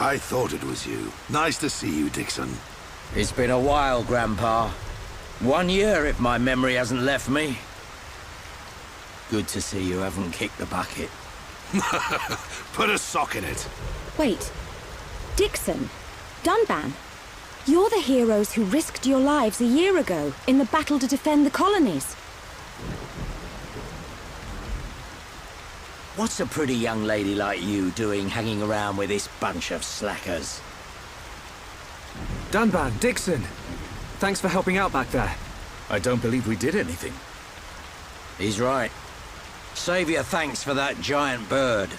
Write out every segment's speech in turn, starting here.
I thought it was you. Nice to see you, Dixon. It's been a while, Grandpa. 1 year, if my memory hasn't left me. Good to see you haven't kicked the bucket. Put a sock in it. Wait. Dixon. Dunban. You're the heroes who risked your lives a year ago in the battle to defend the colonies. What's a pretty young lady like you doing hanging around with this bunch of slackers? Dunban, Dixon. Thanks for helping out back there. I don't believe we did anything. He's right. Save your thanks for that giant bird.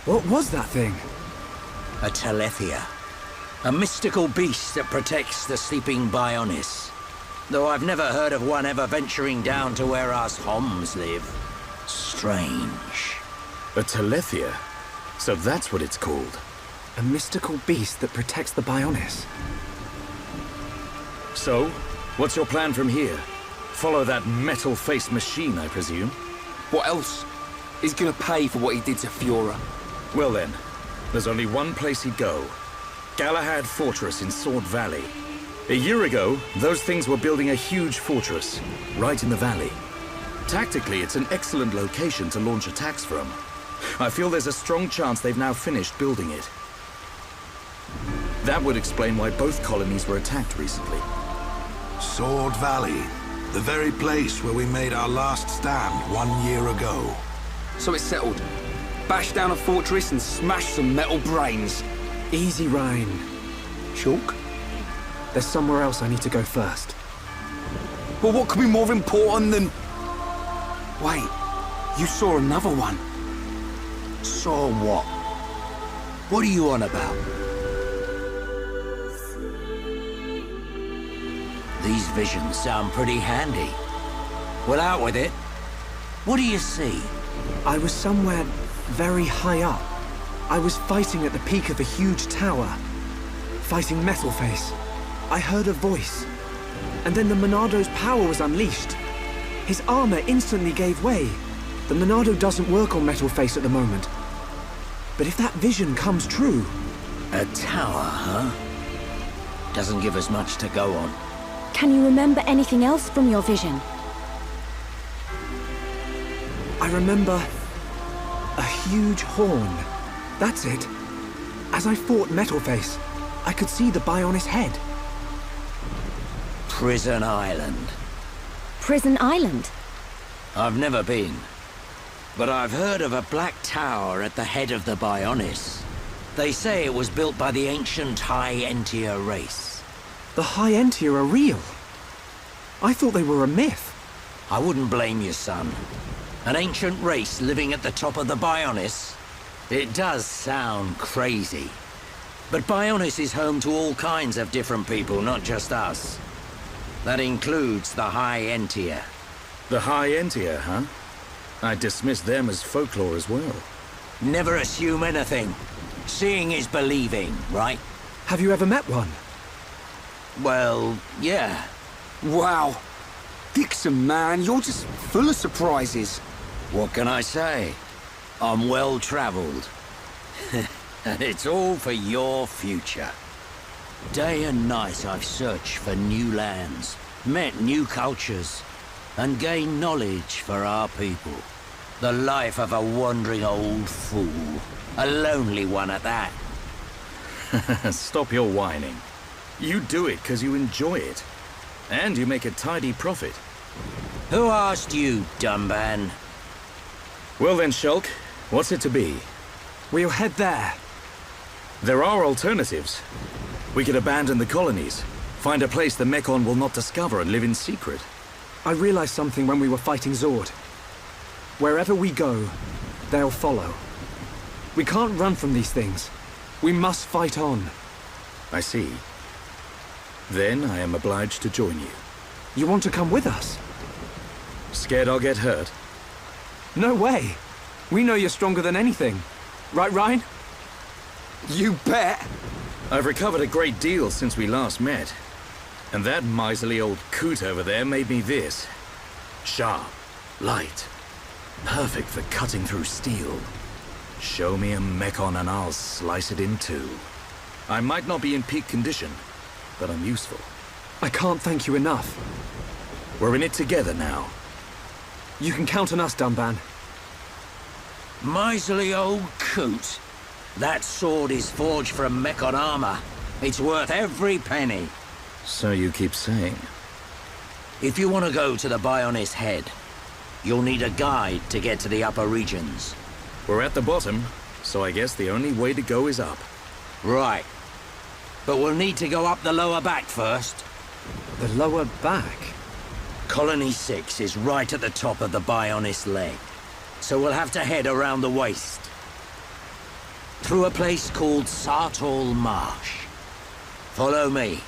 What was that thing? A Telethia. A mystical beast that protects the sleeping Bionis. Though I've never heard of one ever venturing down to where us Homs live. Strange. A Telethia? So that's what it's called. A mystical beast that protects the Bionis. So, what's your plan from here? Follow that metal-faced machine, I presume? What else? He's gonna pay for what he did to Fiora. Well then, there's only one place he'd go. Galahad Fortress in Sword Valley. A year ago, those things were building a huge fortress, right in the valley. Tactically, it's an excellent location to launch attacks from. I feel there's a strong chance they've now finished building it. That would explain why both colonies were attacked recently. Sword Valley. The very place where we made our last stand 1 year ago. So it's settled. Bash down a fortress and smash some metal brains. Easy, Ryan. Chalk? There's somewhere else I need to go first. Well, what could be more important than... Wait, you saw another one. Saw what? What are you on about? These visions sound pretty handy. Well, out with it. What do you see? I was somewhere very high up. I was fighting at the peak of a huge tower. Fighting Metalface. I heard a voice. And then the Monado's power was unleashed. His armor instantly gave way. The Monado doesn't work on Metalface at the moment. But if that vision comes true... A tower, huh? Doesn't give us much to go on. Can you remember anything else from your vision? I remember... a huge horn. That's it. As I fought Metalface, I could see the Bionis head. Prison Island. Prison Island? I've never been. But I've heard of a black tower at the head of the Bionis. They say it was built by the ancient High Entia race. The High Entia are real. I thought they were a myth. I wouldn't blame you, son. An ancient race living at the top of the Bionis? It does sound crazy. But Bionis is home to all kinds of different people, not just us. That includes the High Entia. The High Entia, huh? I dismiss them as folklore as well. Never assume anything. Seeing is believing, right? Have you ever met one? Well, yeah. Wow. Dixon, man, you're just full of surprises. What can I say? I'm well-traveled. And it's all for your future. Day and night I've searched for new lands, met new cultures, and gained knowledge for our people. The life of a wandering old fool. A lonely one at that. Stop your whining. You do it because you enjoy it. And you make a tidy profit. Who asked you, Dunban? Well then, Shulk, what's it to be? We'll head there. There are alternatives. We could abandon the colonies, find a place the Mekon will not discover and live in secret. I realized something when we were fighting Zord. Wherever we go, they'll follow. We can't run from these things. We must fight on. I see. Then I am obliged to join you. You want to come with us? Scared I'll get hurt? No way. We know you're stronger than anything. Right, Ryan? You bet. I've recovered a great deal since we last met. And that miserly old coot over there made me this. Sharp, light, perfect for cutting through steel. Show me a Mekon and I'll slice it in two. I might not be in peak condition, but I'm useful. I can't thank you enough. We're in it together now. You can count on us, Dunban. Miserly old coot. That sword is forged from Mechon armor. It's worth every penny. So you keep saying. If you want to go to the Bionis Head, you'll need a guide to get to the upper regions. We're at the bottom, so I guess the only way to go is up. Right. But we'll need to go up the lower back first. The lower back? Colony 6 is right at the top of the Bionis leg, so we'll have to head around the waist. Through a place called Sartall Marsh. Follow me.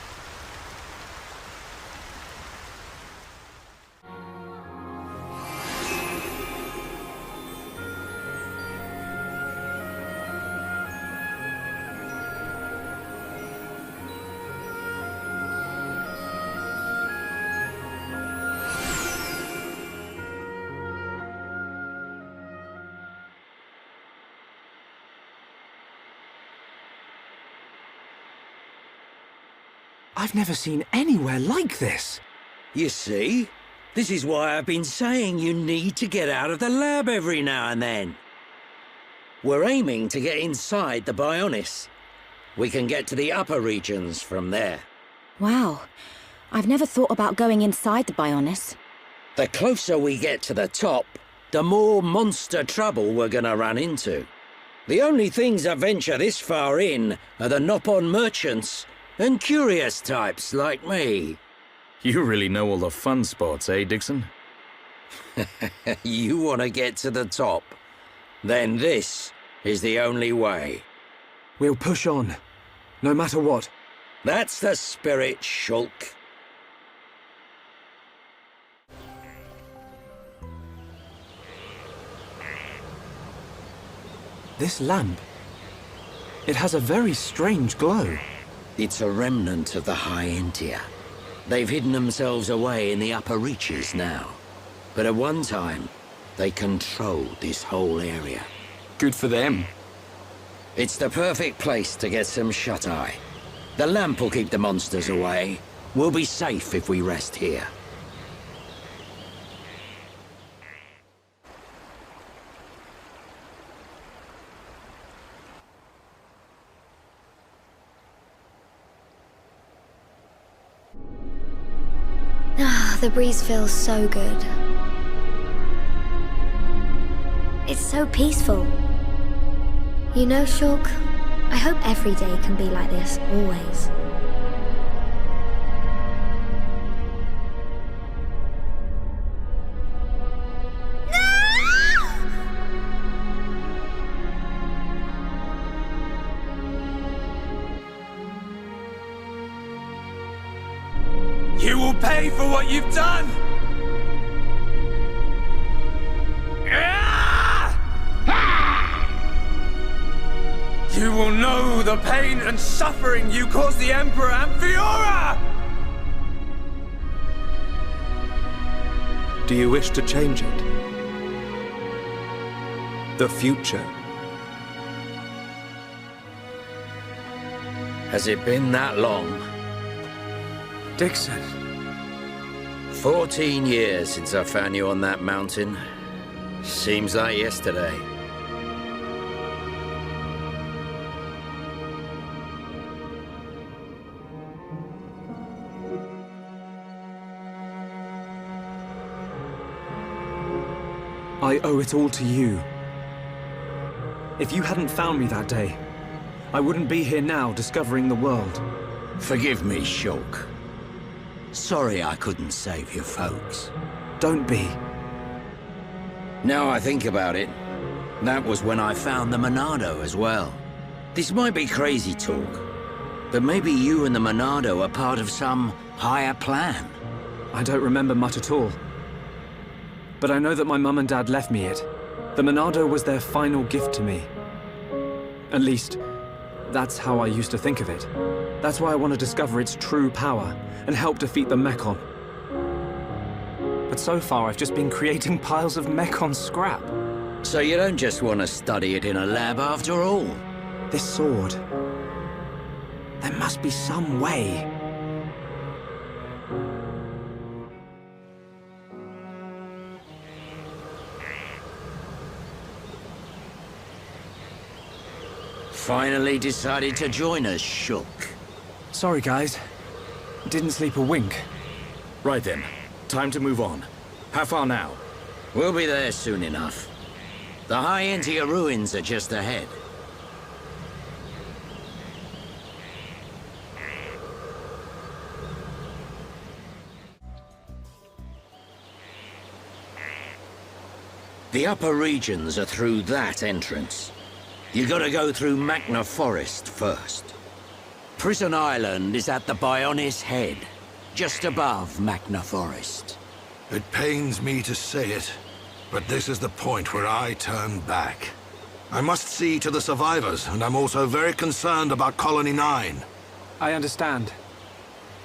I've never seen anywhere like this. You see? This is why I've been saying you need to get out of the lab every now and then. We're aiming to get inside the Bionis. We can get to the upper regions from there. Wow. I've never thought about going inside the Bionis. The closer we get to the top, the more monster trouble we're gonna run into. The only things that venture this far in are the Nopon merchants and curious types like me. You really know all the fun spots, eh, Dixon? You want to get to the top? Then this is the only way. We'll push on, no matter what. That's the spirit, Shulk. This lamp, it has a very strange glow. It's a remnant of the High Entia. They've hidden themselves away in the upper reaches now. But at one time, they controlled this whole area. Good for them. It's the perfect place to get some shut-eye. The lamp will keep the monsters away. We'll be safe if we rest here. The breeze feels so good. It's so peaceful. You know, Shulk, I hope every day can be like this, always. You will pay for what you've done! You will know the pain and suffering you caused the Emperor and Fiora! Do you wish to change it? The future? Has it been that long? Dixon. 14 years since I found you on that mountain. Seems like yesterday. I owe it all to you. If you hadn't found me that day, I wouldn't be here now discovering the world. Forgive me, Shulk. Sorry I couldn't save your folks. Don't be. Now I think about it, that was when I found the Monado as well. This might be crazy talk, but maybe you and the Monado are part of some higher plan. I don't remember much at all. But I know that my mum and dad left me it. The Monado was their final gift to me. At least, that's how I used to think of it. That's why I want to discover its true power and help defeat the Mechon. But so far, I've just been creating piles of Mechon scrap. So you don't just want to study it in a lab after all? This sword, There must be some way. Finally decided to join us, Shulk. Sorry, guys. Didn't sleep a wink. Right then. Time to move on. How far now? We'll be there soon enough. The High Intia ruins are just ahead. The upper regions are through that entrance. You gotta go through Magna Forest first. Prison Island is at the Bionis head, just above Magna Forest. It pains me to say it, but this is the point where I turn back. I must see to the survivors, and I'm also very concerned about Colony 9. I understand.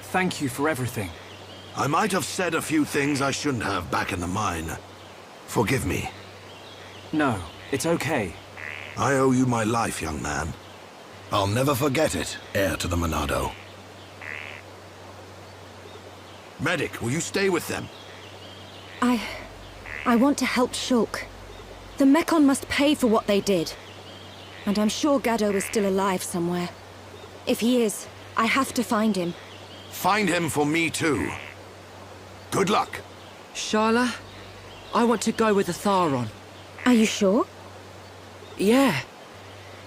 Thank you for everything. I might have said a few things I shouldn't have back in the mine. Forgive me. No, it's okay. I owe you my life, young man. I'll never forget it, heir to the Monado. Medic, will you stay with them? I want to help Shulk. The Mekon must pay for what they did. And I'm sure Gaddo is still alive somewhere. If he is, I have to find him. Find him for me too. Good luck. Shyla, I want to go with the Tharon. Are you sure? Yeah.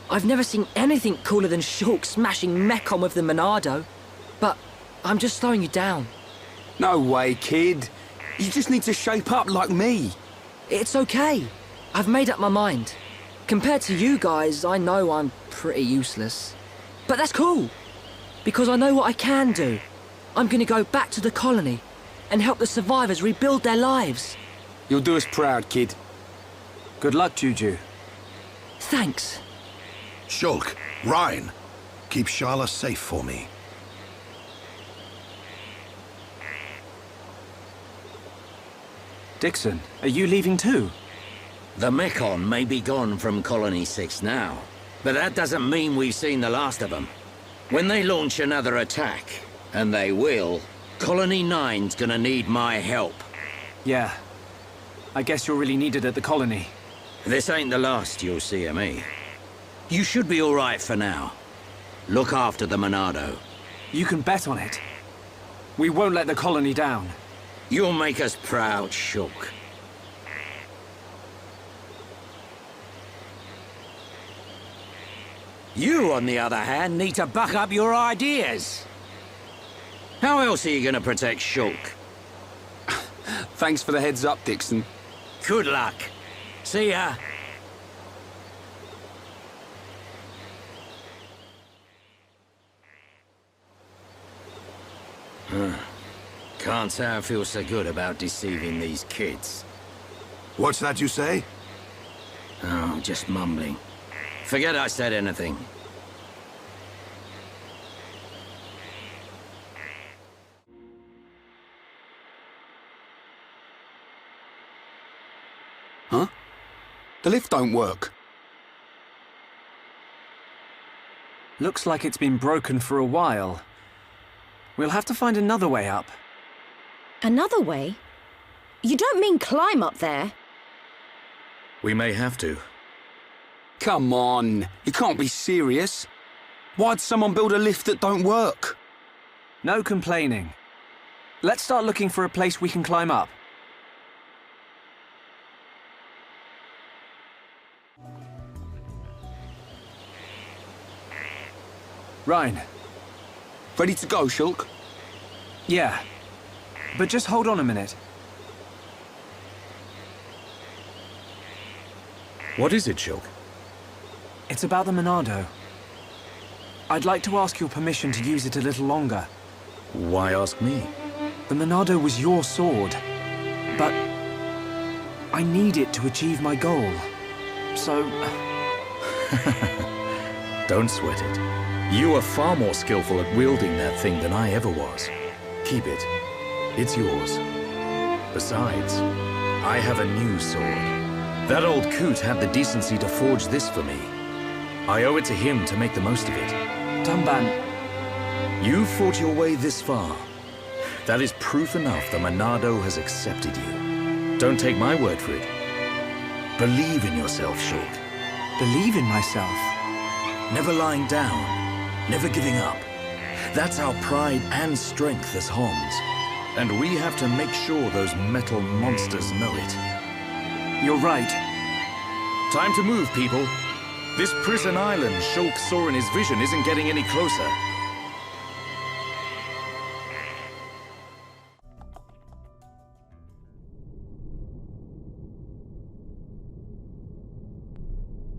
I've never seen anything cooler than Shulk smashing Mekon with the Monado. But I'm just slowing you down. No way, kid. You just need to shape up like me. It's okay. I've made up my mind. Compared to you guys, I know I'm pretty useless. But that's cool. Because I know what I can do. I'm gonna go back to the colony and help the survivors rebuild their lives. You'll do us proud, kid. Good luck, Juju. Thanks. Shulk, Ryan, keep Shyla safe for me. Dixon, are you leaving too? The Mekon may be gone from Colony 6 now, but that doesn't mean we've seen the last of them. When they launch another attack, and they will, Colony 9's gonna need my help. Yeah. I guess you're really needed at the colony. This ain't the last you'll see of me. You should be all right for now. Look after the Monado. You can bet on it. We won't let the colony down. You'll make us proud, Shulk. You, on the other hand, need to buck up your ideas. How else are you gonna protect Shulk? Thanks for the heads up, Dixon. Good luck. See ya. Can't say I feel so good about deceiving these kids. What's that you say? Oh, just mumbling. Forget I said anything. Huh? The lift don't work. Looks like it's been broken for a while. We'll have to find another way up. Another way? You don't mean climb up there? We may have to. Come on, you can't be serious. Why'd someone build a lift that don't work? No complaining. Let's start looking for a place we can climb up. Ryan. Ready to go, Shulk? Yeah. But just hold on a minute. What is it, Shulk? It's about the Monado. I'd like to ask your permission to use it a little longer. Why ask me? The Monado was your sword, but I need it to achieve my goal. So... Don't sweat it. You are far more skillful at wielding that thing than I ever was. Keep it. It's yours. Besides, I have a new sword. That old coot had the decency to forge this for me. I owe it to him to make the most of it. Dunban, You fought your way this far. That is proof enough the Monado has accepted you. Don't take my word for it. Believe in yourself, Shulk. Believe in myself. Never lying down, never giving up. That's our pride and strength as Homs. And we have to make sure those metal monsters know it. You're right. Time to move, people. This prison island Shulk saw in his vision isn't getting any closer.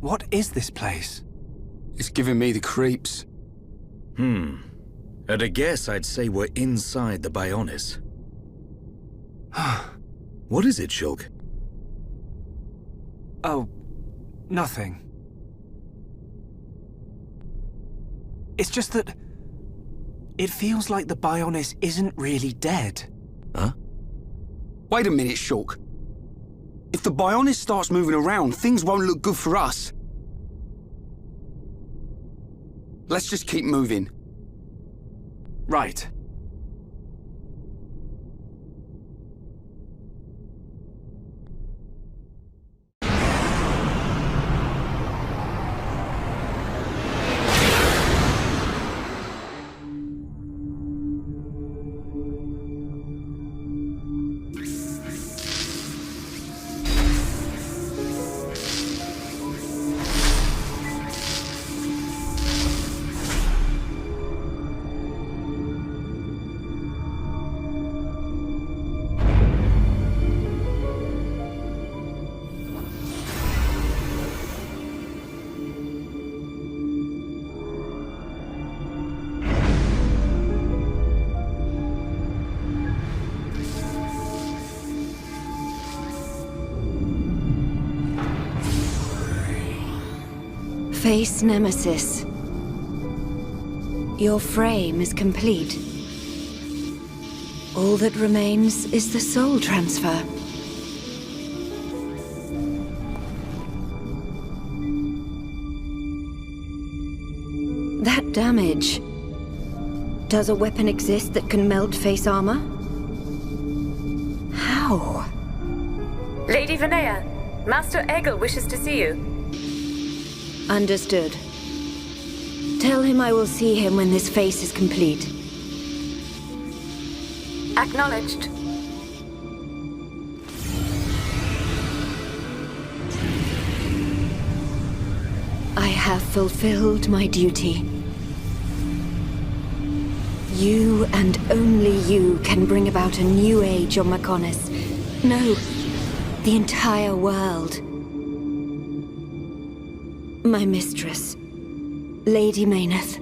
What is this place? It's giving me the creeps. At a guess, I'd say we're inside the Bionis. What is it, Shulk? Oh, nothing. It's just that it feels like the Bionis isn't really dead. Huh? Wait a minute, Shulk. If the Bionis starts moving around, things won't look good for us. Let's just keep moving. Right. Face Nemesis. Your frame is complete. All that remains is the soul transfer. That damage. Does a weapon exist that can melt face armor? How? Lady Vinaya, Master Egil wishes to see you. Understood. Tell him I will see him when this face is complete. Acknowledged. I have fulfilled my duty. You and only you can bring about a new age on Mechonis. No, the entire world. My mistress, Lady Mayneth.